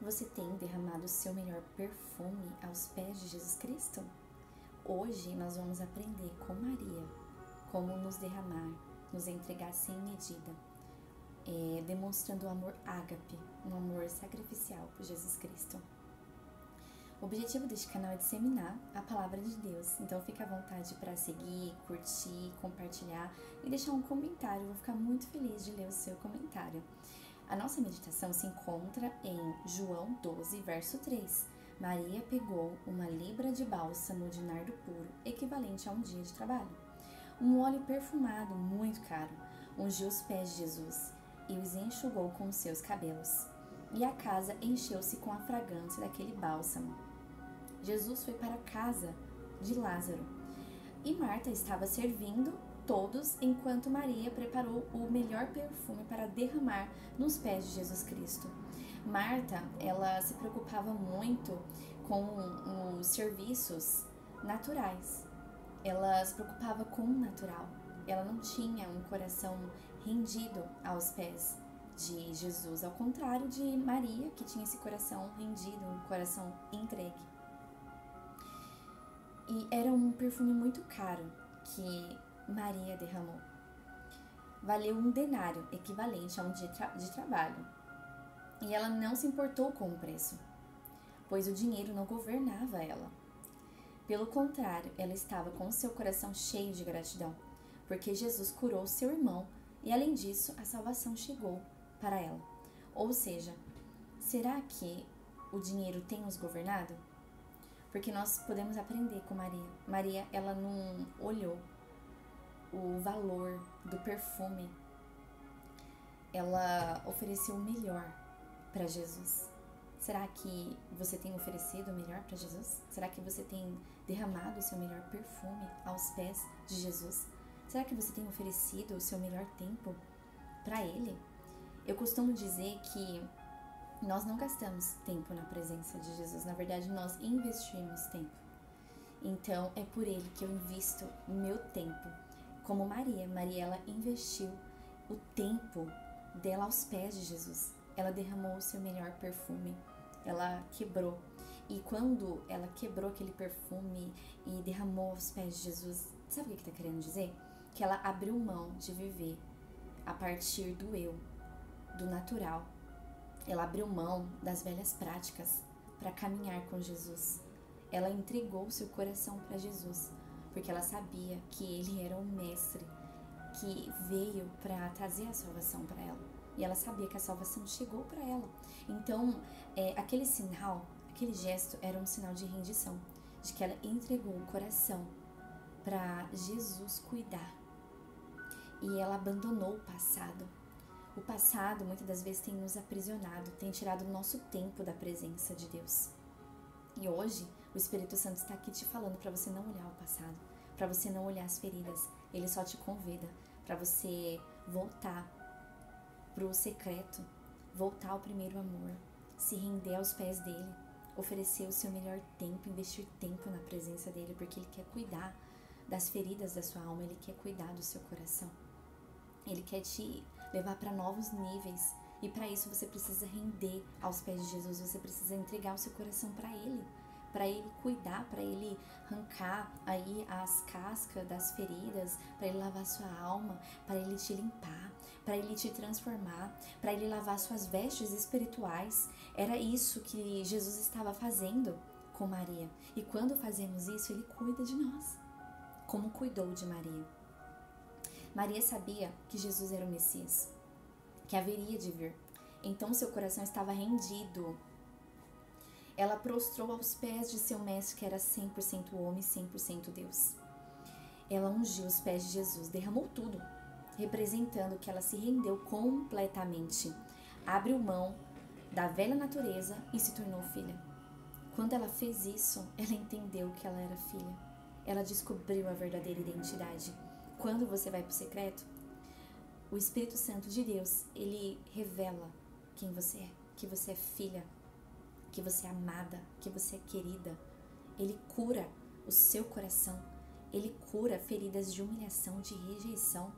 Você tem derramado o seu melhor perfume aos pés de Jesus Cristo? Hoje nós vamos aprender com Maria como nos derramar, nos entregar sem medida, demonstrando o amor ágape, um amor sacrificial por Jesus Cristo. O objetivo deste canal é disseminar a palavra de Deus, então fique à vontade para seguir, curtir, compartilhar e deixar um comentário. Eu vou ficar muito feliz de ler o seu comentário. A nossa meditação se encontra em João 12, verso 3. Maria pegou uma libra de bálsamo de nardo puro, equivalente a um dia de trabalho. Um óleo perfumado muito caro, ungiu os pés de Jesus e os enxugou com os seus cabelos. E a casa encheu-se com a fragrância daquele bálsamo. Jesus foi para a casa de Lázaro e Marta estava servindo todos enquanto Maria preparou o melhor perfume para derramar nos pés de Jesus Cristo. Marta, ela se preocupava muito com os serviços naturais. Ela se preocupava com o natural. Ela não tinha um coração rendido aos pés de Jesus, ao contrário de Maria, que tinha esse coração rendido, um coração entregue. E era um perfume muito caro que Maria derramou. Valeu um denário, equivalente a um dia de trabalho. E ela não se importou com o preço, pois o dinheiro não governava ela. Pelo contrário, ela estava com seu coração cheio de gratidão, porque Jesus curou seu irmão e, além disso, a salvação chegou para ela. Ou seja, será que o dinheiro tem nos governado? Porque nós podemos aprender com Maria. Maria, ela não olhou o valor do perfume. Ela ofereceu o melhor para Jesus. Será que você tem oferecido o melhor para Jesus? Será que você tem derramado o seu melhor perfume aos pés de Jesus? Será que você tem oferecido o seu melhor tempo para Ele? Eu costumo dizer que nós não gastamos tempo na presença de Jesus. Na verdade, nós investimos tempo. Então, é por Ele que eu invisto meu tempo. Como Maria. Maria, ela investiu o tempo dela aos pés de Jesus. Ela derramou o seu melhor perfume. Ela quebrou. E quando ela quebrou aquele perfume e derramou aos pés de Jesus, sabe o que está querendo dizer? Que ela abriu mão de viver a partir do eu, do natural. Ela abriu mão das velhas práticas para caminhar com Jesus. Ela entregou seu coração para Jesus, porque ela sabia que Ele era o mestre que veio para trazer a salvação para ela. E ela sabia que a salvação chegou para ela. Então, aquele sinal, aquele gesto era um sinal de rendição, de que ela entregou o coração para Jesus cuidar. E ela abandonou o passado. O passado, muitas das vezes, tem nos aprisionado, tem tirado o nosso tempo da presença de Deus. E hoje, o Espírito Santo está aqui te falando para você não olhar o passado, para você não olhar as feridas. Ele só te convida para você voltar para o secreto, voltar ao primeiro amor, se render aos pés dele, oferecer o seu melhor tempo, investir tempo na presença dele, porque ele quer cuidar das feridas da sua alma, ele quer cuidar do seu coração. Ele quer te levar para novos níveis e para isso você precisa render aos pés de Jesus, você precisa entregar o seu coração para ele cuidar, para ele arrancar aí as cascas das feridas, para ele lavar sua alma, para ele te limpar, para ele te transformar, para ele lavar suas vestes espirituais. Era isso que Jesus estava fazendo com Maria. E quando fazemos isso, ele cuida de nós, como cuidou de Maria. Maria sabia que Jesus era o Messias, que haveria de vir. Então seu coração estava rendido. Ela prostrou aos pés de seu mestre, que era 100% homem e 100% Deus. Ela ungiu os pés de Jesus, derramou tudo, representando que ela se rendeu completamente. Abriu mão da velha natureza e se tornou filha. Quando ela fez isso, ela entendeu que ela era filha. Ela descobriu a verdadeira identidade. Quando você vai para o secreto, o Espírito Santo de Deus, ele revela quem você é, que você é filha, que você é amada, que você é querida. Ele cura o seu coração, ele cura feridas de humilhação, de rejeição.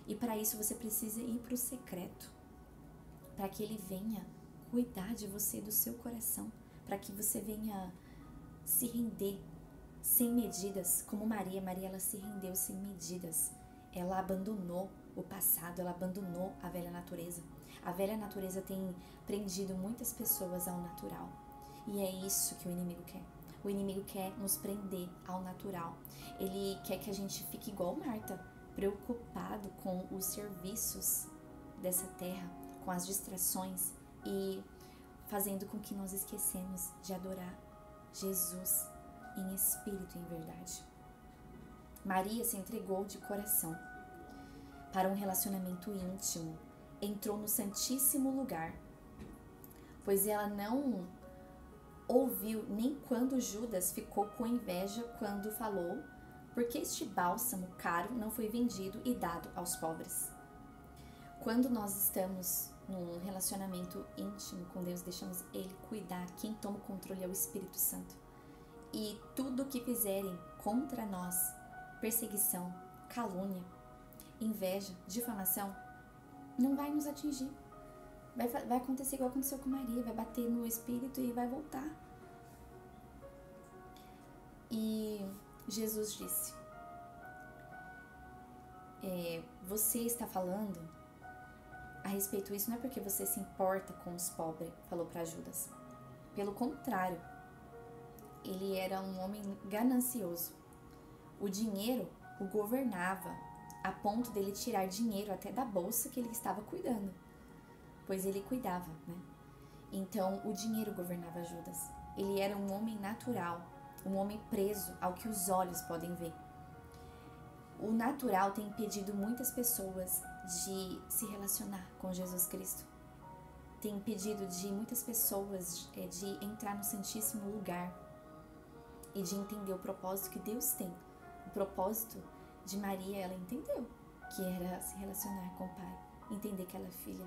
E para isso você precisa ir para o secreto, para que ele venha cuidar de você, do seu coração, para que você venha se render sem medidas, como Maria. Maria, ela se rendeu sem medidas. Ela abandonou o passado, ela abandonou a velha natureza. A velha natureza tem prendido muitas pessoas ao natural. E é isso que o inimigo quer. O inimigo quer nos prender ao natural. Ele quer que a gente fique igual Marta, preocupado com os serviços dessa terra, com as distrações e fazendo com que nós esquecemos de adorar Jesus em espírito e em verdade. Maria se entregou de coração para um relacionamento íntimo, entrou no Santíssimo Lugar, pois ela não ouviu nem quando Judas ficou com inveja quando falou: porque este bálsamo caro não foi vendido e dado aos pobres. Quando nós estamos num relacionamento íntimo com Deus, deixamos Ele cuidar, quem toma o controle é o Espírito Santo. E tudo que fizerem contra nós, perseguição, calúnia, inveja, difamação, não vai nos atingir. Vai acontecer igual aconteceu com Maria, vai bater no Espírito e vai voltar. E Jesus disse: você está falando a respeito disso, não é porque você se importa com os pobres, falou para Judas. Pelo contrário, ele era um homem ganancioso. O dinheiro o governava, a ponto dele tirar dinheiro até da bolsa que ele estava cuidando, pois ele cuidava, né? Então, o dinheiro governava Judas. Ele era um homem natural, um homem preso ao que os olhos podem ver. O natural tem impedido muitas pessoas de se relacionar com Jesus Cristo. Tem impedido de muitas pessoas de entrar no Santíssimo Lugar e de entender o propósito que Deus tem. O propósito de Maria, ela entendeu que era se relacionar com o Pai, entender que ela é filha,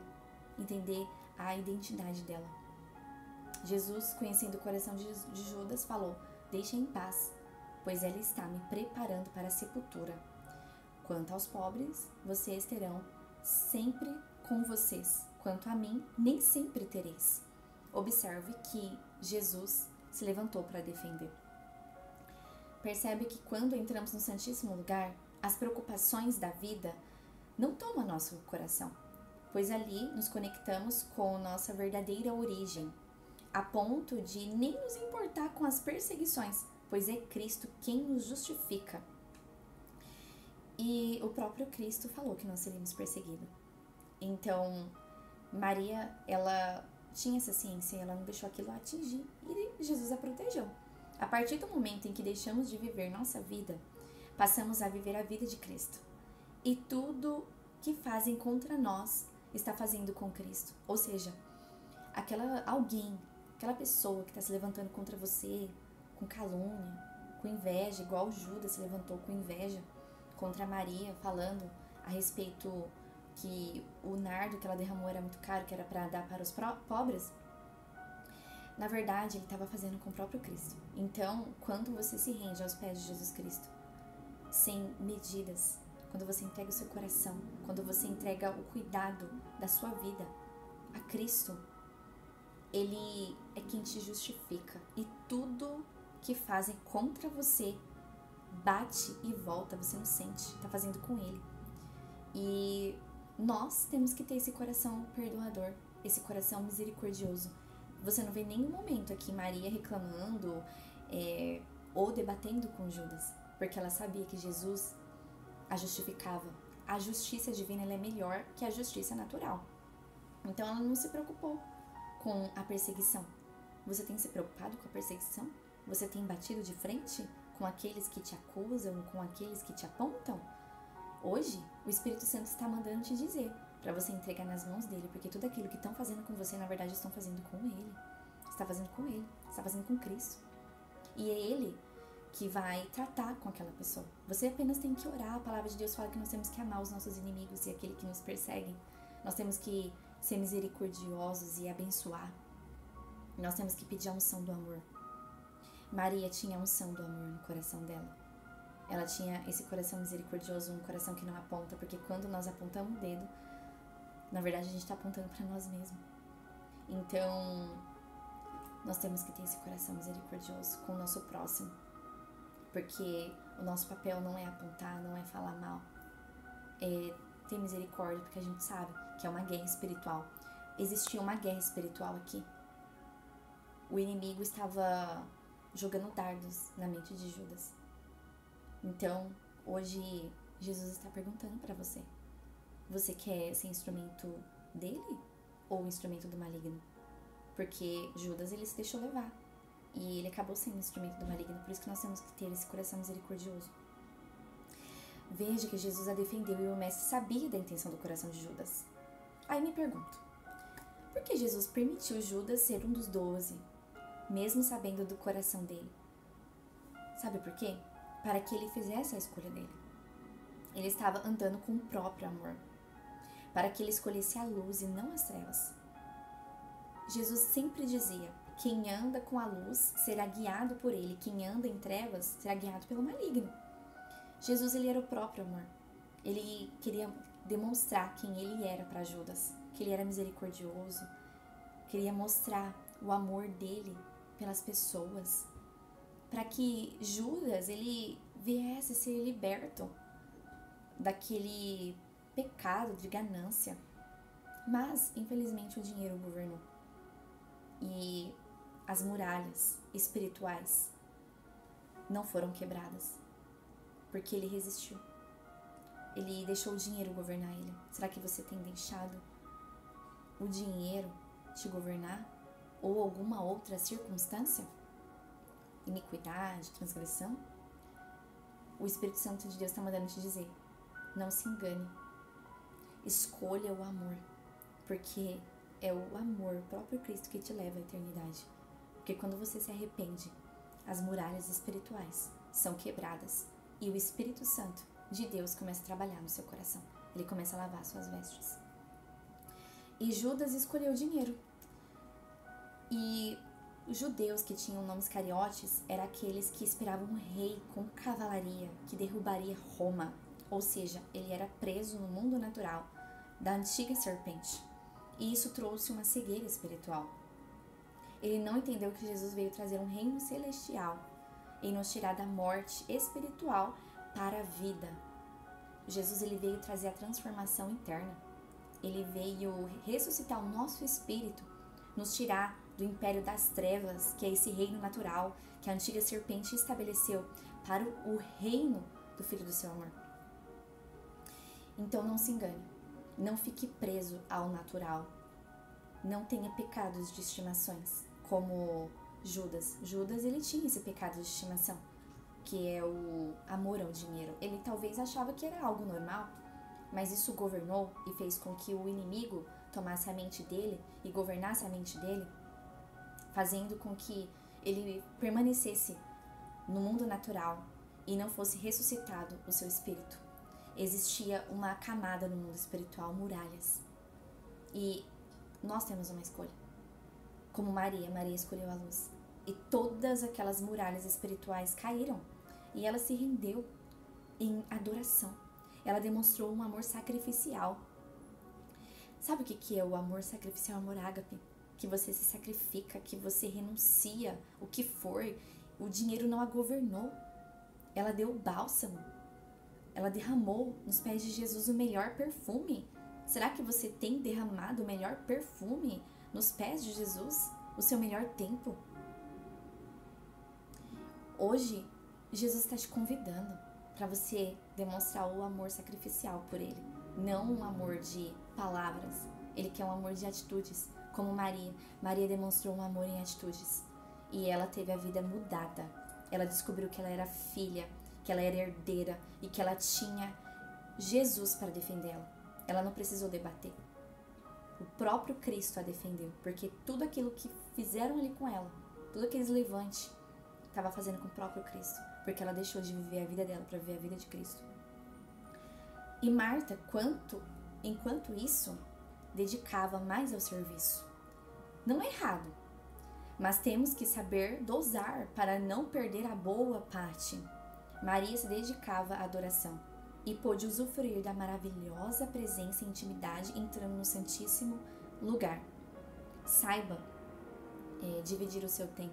entender a identidade dela. Jesus, conhecendo o coração de Judas, falou: deixa em paz, pois ela está me preparando para a sepultura. Quanto aos pobres, vocês terão sempre com vocês. Quanto a mim, nem sempre tereis. Observe que Jesus se levantou para defender. Percebe que quando entramos no Santíssimo Lugar, as preocupações da vida não tomam nosso coração, pois ali nos conectamos com nossa verdadeira origem, a ponto de nem nos importar com as perseguições, pois é Cristo quem nos justifica. E o próprio Cristo falou que nós seríamos perseguidos. Então, Maria, ela tinha essa ciência, ela não deixou aquilo atingir e Jesus a protegeu. A partir do momento em que deixamos de viver nossa vida, passamos a viver a vida de Cristo. E tudo que fazem contra nós está fazendo com Cristo. Ou seja, aquela pessoa que está se levantando contra você com calúnia, com inveja, igual Judas se levantou com inveja contra Maria, falando a respeito que o nardo que ela derramou era muito caro, que era para dar para os pobres. Na verdade, ele estava fazendo com o próprio Cristo. Então, quando você se rende aos pés de Jesus Cristo, sem medidas, quando você entrega o seu coração, quando você entrega o cuidado da sua vida a Cristo, Ele é quem te justifica. E tudo que fazem contra você bate e volta, você não sente, está fazendo com Ele. E nós temos que ter esse coração perdoador, esse coração misericordioso. Você não vê nenhum momento aqui Maria reclamando ou debatendo com Judas, porque ela sabia que Jesus a justificava. A justiça divina ela é melhor que a justiça natural. Então ela não se preocupou com a perseguição. Você tem se preocupado com a perseguição? Você tem batido de frente com aqueles que te acusam, com aqueles que te apontam? Hoje, o Espírito Santo está mandando te dizer para você entregar nas mãos dele, porque tudo aquilo que estão fazendo com você, na verdade, estão fazendo com ele. Está fazendo com ele, está fazendo com Cristo. E é ele que vai tratar com aquela pessoa. Você apenas tem que orar. A palavra de Deus fala que nós temos que amar os nossos inimigos e aquele que nos perseguem. Nós temos que ser misericordiosos e abençoar. Nós temos que pedir a unção do amor. Maria tinha a unção do amor no coração dela. Ela tinha esse coração misericordioso, um coração que não aponta, porque quando nós apontamos o dedo, na verdade a gente está apontando para nós mesmos. Então, nós temos que ter esse coração misericordioso com o nosso próximo, porque o nosso papel não é apontar, não é falar mal, é ter misericórdia, porque a gente sabe que é uma guerra espiritual. Existia uma guerra espiritual aqui. O inimigo estava jogando dardos na mente de Judas. Então, hoje, Jesus está perguntando para você: você quer ser instrumento dele ou instrumento do maligno? Porque Judas, ele se deixou levar e ele acabou sendo instrumento do maligno. Por isso que nós temos que ter esse coração misericordioso. Veja que Jesus a defendeu e o mestre sabia da intenção do coração de Judas. Aí me pergunto, por que Jesus permitiu Judas ser um dos 12, mesmo sabendo do coração dele? Sabe por quê? Para que ele fizesse a escolha dele. Ele estava andando com o próprio amor, para que ele escolhesse a luz e não as trevas. Jesus sempre dizia: quem anda com a luz será guiado por ele, quem anda em trevas será guiado pelo maligno. Jesus, ele era o próprio amor. Ele queria demonstrar quem ele era para Judas, que ele era misericordioso, queria mostrar o amor dele pelas pessoas, para que Judas, ele viesse ser liberto daquele pecado de ganância. Mas, infelizmente, o dinheiro governou. E as muralhas espirituais não foram quebradas, porque ele resistiu. Ele deixou o dinheiro governar ele. Será que você tem deixado o dinheiro te governar? Ou alguma outra circunstância? Iniquidade, transgressão? O Espírito Santo de Deus está mandando te dizer: não se engane. Escolha o amor, porque é o amor, o próprio Cristo, que te leva à eternidade. Porque quando você se arrepende, as muralhas espirituais são quebradas e o Espírito Santo de Deus começa a trabalhar no seu coração. Ele começa a lavar suas vestes. E Judas escolheu o dinheiro. E os judeus que tinham nomes cariotes eram aqueles que esperavam um rei com cavalaria que derrubaria Roma. Ou seja, ele era preso no mundo natural da antiga serpente. E isso trouxe uma cegueira espiritual. Ele não entendeu que Jesus veio trazer um reino celestial e nos tirar da morte espiritual para a vida. Jesus, ele veio trazer a transformação interna. Ele veio ressuscitar o nosso espírito, nos tirar do império das trevas, que é esse reino natural que a antiga serpente estabeleceu, para o reino do Filho do seu amor. Então não se engane, não fique preso ao natural, não tenha pecados de estimações, como Judas. Judas, ele tinha esse pecado de estimação, que é o amor ao dinheiro. Ele talvez achava que era algo normal, mas isso governou e fez com que o inimigo tomasse a mente dele e governasse a mente dele, fazendo com que ele permanecesse no mundo natural e não fosse ressuscitado o seu espírito. Existia uma camada no mundo espiritual, muralhas. E nós temos uma escolha. Como Maria escolheu a luz. E todas aquelas muralhas espirituais caíram. E ela se rendeu em adoração. Ela demonstrou um amor sacrificial. Sabe o que é o amor sacrificial, amor ágape? Que você se sacrifica, que você renuncia o que for. O dinheiro não a governou. Ela deu o bálsamo. Ela derramou nos pés de Jesus o melhor perfume. Será que você tem derramado o melhor perfume nos pés de Jesus? O seu melhor tempo? Hoje, Jesus está te convidando para você demonstrar o amor sacrificial por Ele. Não um amor de palavras. Ele quer um amor de atitudes, como Maria. Maria demonstrou um amor em atitudes. E ela teve a vida mudada. Ela descobriu que ela era filha, que ela era herdeira e que ela tinha Jesus para defendê-la. Ela não precisou debater. O próprio Cristo a defendeu, porque tudo aquilo que fizeram ali com ela, tudo aqueles levantes, estava fazendo com o próprio Cristo, porque ela deixou de viver a vida dela para viver a vida de Cristo. E Marta, enquanto isso, dedicava mais ao serviço. Não é errado, mas temos que saber dosar para não perder a boa parte. Maria se dedicava à adoração e pôde usufruir da maravilhosa presença e intimidade entrando no Santíssimo Lugar. Saiba dividir o seu tempo